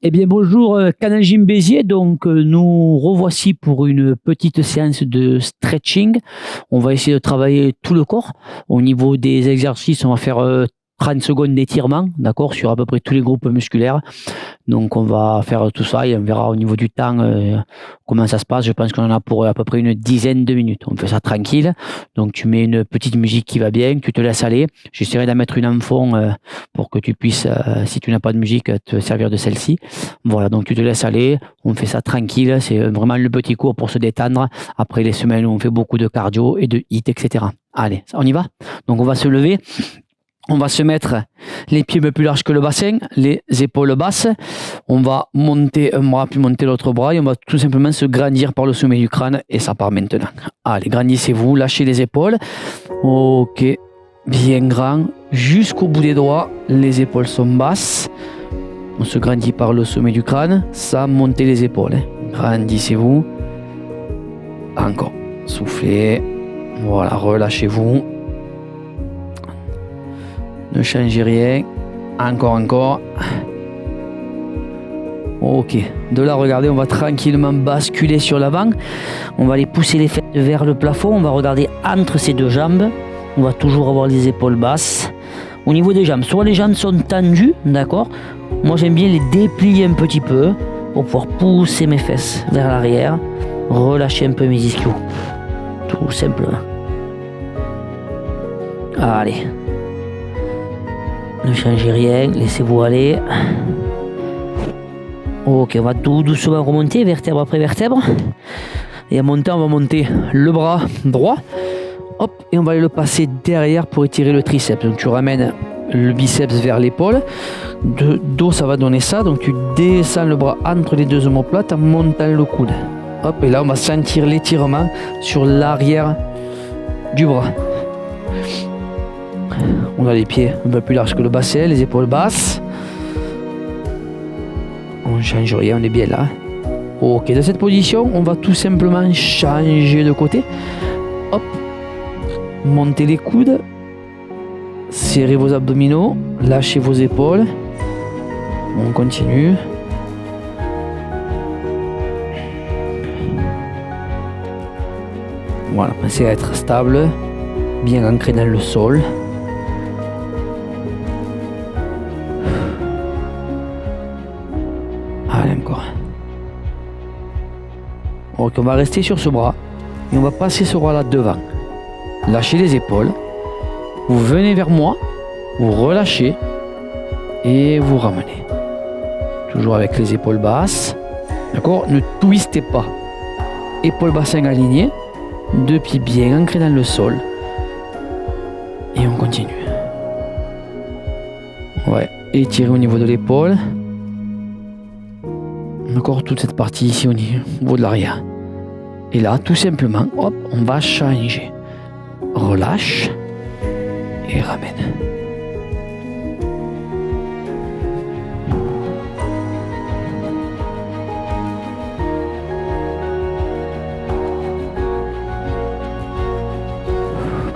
Eh bien bonjour, Canal Gym Béziers. Donc, nous revoici pour une petite séance de stretching. On va essayer de travailler tout le corps. Au niveau des exercices, on va faire, 30 secondes d'étirement, d'accord? Sur à peu près tous les groupes musculaires. Donc on va faire tout ça et on verra au niveau du temps, comment ça se passe. Je pense qu'on en a pour, à peu près une dizaine de minutes. On fait ça tranquille. Donc tu mets une petite musique qui va bien, tu te laisses aller. J'essaierai d'en mettre une en fond, pour que tu puisses, si tu n'as pas de musique, te servir de celle-ci. Voilà, donc tu te laisses aller, on fait ça tranquille. C'est vraiment le petit cours pour se détendre après les semaines où on fait beaucoup de cardio et de HIIT, et cetera. Allez, on y va? Donc on va se lever. On va se mettre les pieds un peu plus larges que le bassin, les épaules basses. On va monter un bras, puis monter l'autre bras et on va tout simplement se grandir par le sommet du crâne et ça part maintenant. Allez, grandissez-vous, lâchez les épaules. Ok, bien grand, jusqu'au bout des doigts. Les épaules sont basses. On se grandit par le sommet du crâne, ça, montez les épaules. Grandissez-vous. Encore, soufflez. Voilà, relâchez-vous. Ne changez rien. Encore. Ok. De là, regardez, on va tranquillement basculer sur l'avant. On va aller pousser les fesses vers le plafond. On va regarder entre ces deux jambes. On va toujours avoir les épaules basses. Au niveau des jambes, soit les jambes sont tendues, d'accord? Moi, j'aime bien les déplier un petit peu pour pouvoir pousser mes fesses vers l'arrière. Relâcher un peu mes ischios. Tout simplement. Allez. Ne changez rien, laissez-vous aller. Ok, on va tout doucement remonter, vertèbre après vertèbre. Et à monter, on va monter le bras droit. Hop, et on va aller le passer derrière pour étirer le triceps. Donc tu ramènes le biceps vers l'épaule. De dos, ça va donner ça. Donc tu descends le bras entre les deux omoplates en montant le coude. Hop, et là on va sentir l'étirement sur l'arrière du bras. On a les pieds un peu plus larges que le bassin, les épaules basses. On ne change rien, on est bien là. Ok, dans cette position, on va tout simplement changer de côté. Hop, montez les coudes, serrez vos abdominaux, lâchez vos épaules. On continue. Voilà, pensez à être stable, bien ancré dans le sol. Allez, encore. Ok, on va rester sur ce bras et on va passer ce bras là devant. Lâchez les épaules. Vous venez vers moi, vous relâchez et vous ramenez. Toujours avec les épaules basses. D'accord? Ne twistez pas. Épaules bassin alignées. Deux pieds bien ancrés dans le sol. Et on continue. Ouais, étirez au niveau de l'épaule. Encore toute cette partie ici au niveau de l'arrière. Et là, tout simplement, hop, on va changer. Relâche et ramène.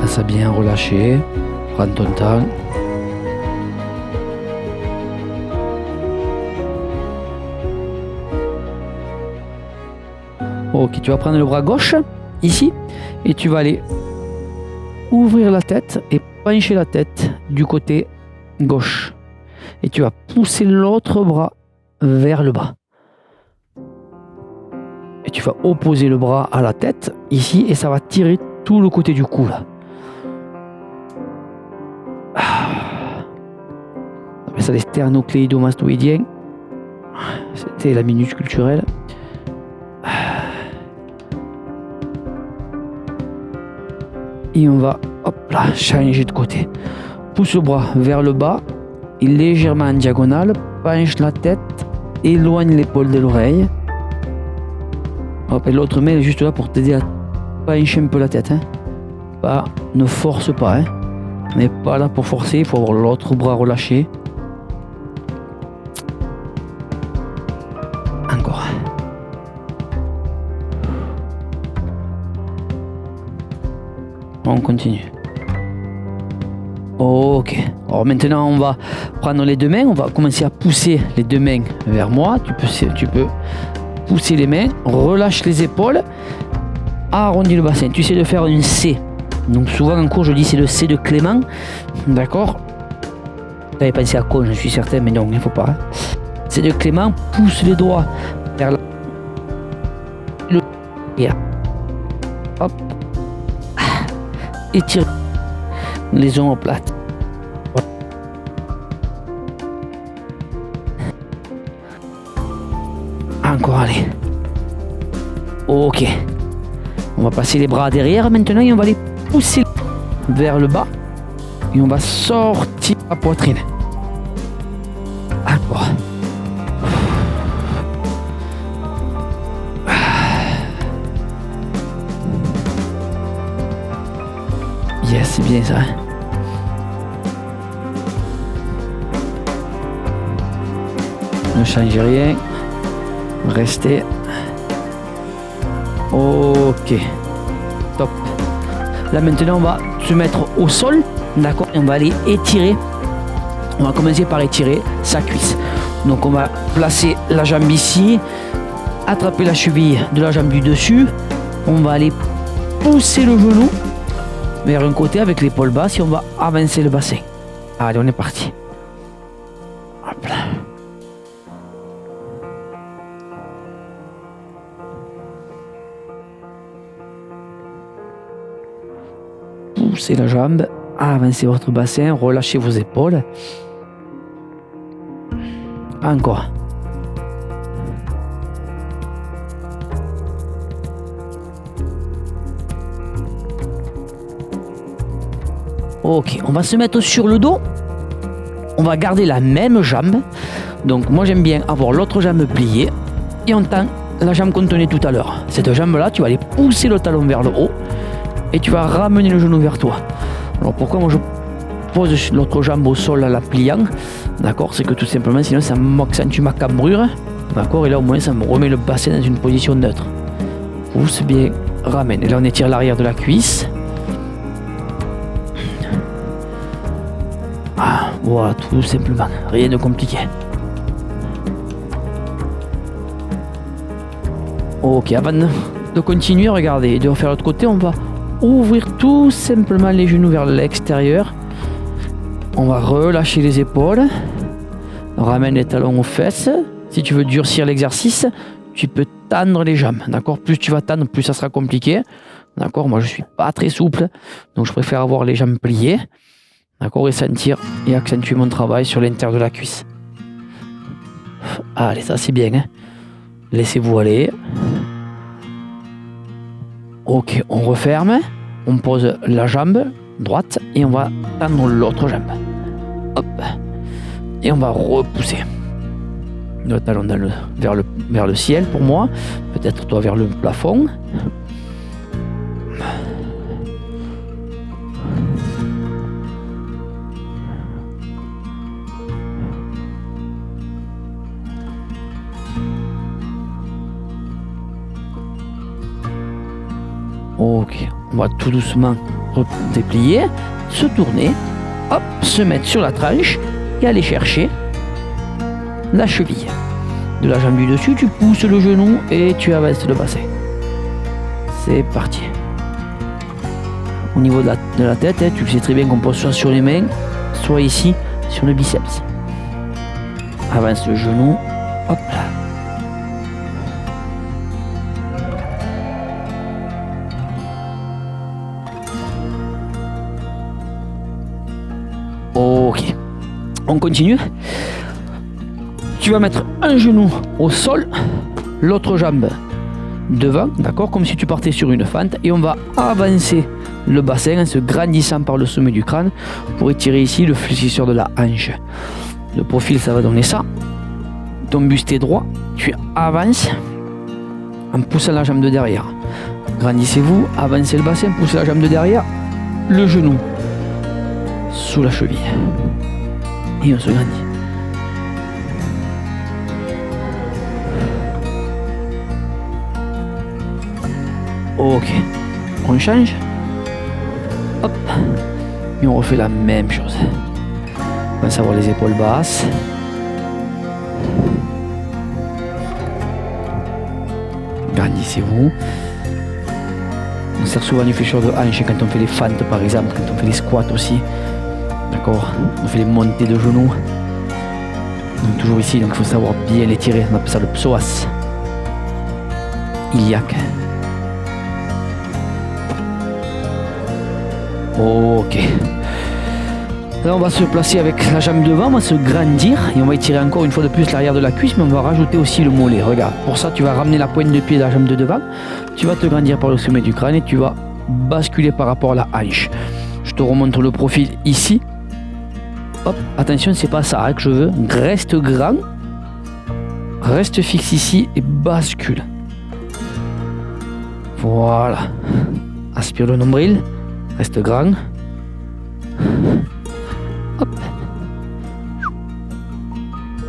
Pense à bien relâcher. Prends ton temps. Ok, tu vas prendre le bras gauche, ici, et tu vas aller ouvrir la tête et pencher la tête du côté gauche. Et tu vas pousser l'autre bras vers le bas. Et tu vas opposer le bras à la tête, ici, et ça va tirer tout le côté du cou, là. On appelle ça les sternocléidomastoïdiens. C'était la minute culturelle. Et on va, hop là, changer de côté. Pousse le bras vers le bas et légèrement en diagonale. Penche la tête, éloigne l'épaule de l'oreille. Hop, et l'autre main est juste là pour t'aider à pencher un peu la tête. Pas, ne force pas. On n'est pas là pour forcer, il faut avoir l'autre bras relâché. Encore. On continue. Ok. Alors maintenant, on va prendre les deux mains. On va commencer à pousser les deux mains vers moi. Tu peux pousser les mains. Relâche les épaules. Arrondis le bassin. Tu essaies de faire une C. Donc souvent en cours, je dis c'est le C de Clément. D'accord. Tu avais pensé à quoi, je suis certain, mais non, il ne faut pas. C de Clément. Pousse les doigts vers la... Et là. Hop. Étire les omoplates. Encore, allez. Ok. On va passer les bras derrière maintenant et on va les pousser vers le bas. Et on va sortir la poitrine. Encore. Yes, c'est bien ça. Ne changez rien. Restez. Ok. Top. Là maintenant on va se mettre au sol. D'accord. Et on va aller étirer. On va commencer par étirer sa cuisse. Donc on va placer la jambe ici. Attraper la cheville de la jambe du dessus. On va aller pousser le genou vers un côté avec l'épaule basse et on va avancer le bassin. Allez, on est parti. Hop là. Poussez la jambe, avancez votre bassin, relâchez vos épaules. Encore. Ok, on va se mettre sur le dos. On va garder la même jambe. Donc moi j'aime bien avoir l'autre jambe pliée. Et on tend la jambe qu'on tenait tout à l'heure. Cette jambe-là, tu vas aller pousser le talon vers le haut. Et tu vas ramener le genou vers toi. Alors pourquoi moi je pose l'autre jambe au sol en la pliant? D'accord, c'est que tout simplement sinon ça m'accentue ma cambrure. D'accord, et là au moins ça me remet le bassin dans une position neutre. Pousse bien, ramène. Et là on étire l'arrière de la cuisse. Ah, voilà, tout simplement, rien de compliqué. Ok, avant de continuer, regardez, et de refaire l'autre côté, on va ouvrir tout simplement les genoux vers l'extérieur. On va relâcher les épaules. On ramène les talons aux fesses. Si tu veux durcir l'exercice, tu peux tendre les jambes. D'accord, plus tu vas tendre, plus ça sera compliqué. D'accord, moi je suis pas très souple, donc je préfère avoir les jambes pliées. D'accord, et sentir et accentuer mon travail sur l'intérieur de la cuisse. Allez, ça c'est bien. Hein. Laissez-vous aller. Ok, on referme. On pose la jambe droite et on va tendre l'autre jambe. Hop. Et on va repousser. Le talon vers le ciel pour moi. Peut-être toi vers le plafond. Ok, on va tout doucement déplier, se tourner, hop, se mettre sur la tranche et aller chercher la cheville. De la jambe du dessus, tu pousses le genou et tu avances le bassin. C'est parti. Au niveau de la tête, hein, tu sais très bien qu'on pose soit sur les mains, soit ici sur le biceps. Avance le genou, hop là. Ok, on continue. Tu vas mettre un genou au sol, l'autre jambe devant, d'accord, comme si tu partais sur une fente, et on va avancer le bassin en se grandissant par le sommet du crâne pour étirer ici le fléchisseur de la hanche. Le profil, ça va donner ça. Ton buste est droit, tu avances en poussant la jambe de derrière. Grandissez-vous, avancez le bassin, poussez la jambe de derrière, le genou sous la cheville. Et on se grandit. Ok. On change. Hop. Et on refait la même chose. commence à avoir les épaules basses. Grandissez-vous. On sert souvent du flécheur de hanche quand on fait les fentes par exemple, quand on fait les squats aussi. D'accord. On fait les montées de genoux. Donc toujours ici, donc il faut savoir bien les tirer. On appelle ça le psoas iliaque. Ok. Là on va se placer avec la jambe devant, on va se grandir et on va étirer encore une fois de plus l'arrière de la cuisse, mais on va rajouter aussi le mollet. Regarde, pour ça tu vas ramener la pointe de pied de la jambe de devant, tu vas te grandir par le sommet du crâne et tu vas basculer par rapport à la hanche. Je te remonte le profil ici. Hop, attention, c'est pas ça que je veux. Reste grand, reste fixe ici et bascule. Voilà. Aspire le nombril, reste grand. Hop.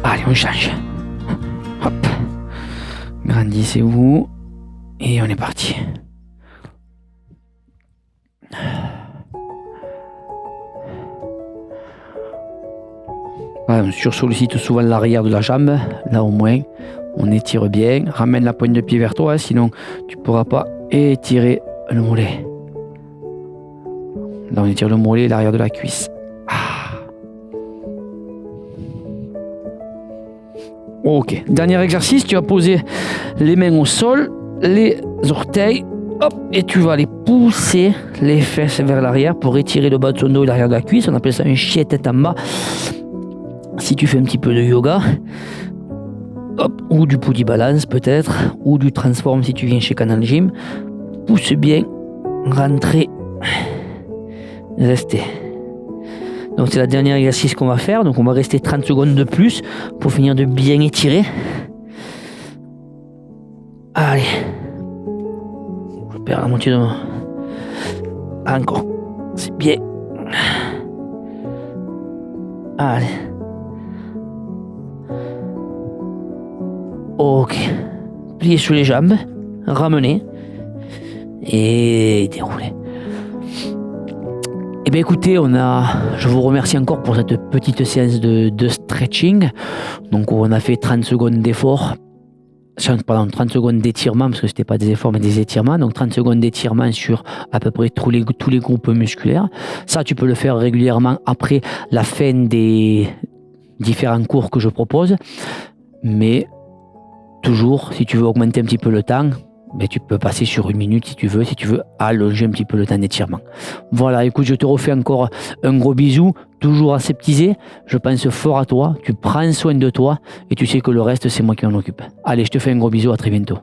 Allez, on change. Hop. Grandissez-vous. Et on est parti. Voilà, on sursollicite souvent l'arrière de la jambe. Là au moins, on étire bien. Ramène la pointe de pied vers toi, sinon tu ne pourras pas étirer le mollet. Là on étire le mollet et l'arrière de la cuisse. Ok, dernier exercice, tu vas poser les mains au sol, les orteils, hop, et tu vas les pousser les fesses vers l'arrière pour étirer le bas de son dos et l'arrière de la cuisse. On appelle ça un chien tête en bas. Si tu fais un petit peu de yoga, hop, ou du body balance peut-être, ou du transform si tu viens chez Canal Gym, pousse bien, rentrez, restez. Donc c'est la dernière exercice qu'on va faire, donc on va rester 30 secondes de plus pour finir de bien étirer. Allez, je perds la moitié de mon... Encore, c'est bien. Allez. Ok, pliez sous les jambes, ramenez et déroulez. Eh bien écoutez, je vous remercie encore pour cette petite séance de stretching. Donc on a fait 30 secondes d'effort, pardon, 30 secondes d'étirement, parce que c'était pas des efforts mais des étirements. Donc 30 secondes d'étirement sur à peu près tous les groupes musculaires. Ça tu peux le faire régulièrement après la fin des différents cours que je propose. Mais toujours, si tu veux augmenter un petit peu le temps, mais tu peux passer sur 1 minute si tu veux allonger un petit peu le temps d'étirement. Voilà, écoute, je te refais encore un gros bisou, toujours aseptisé, je pense fort à toi, tu prends soin de toi et tu sais que le reste c'est moi qui m'en occupe. Allez, je te fais un gros bisou, à très bientôt.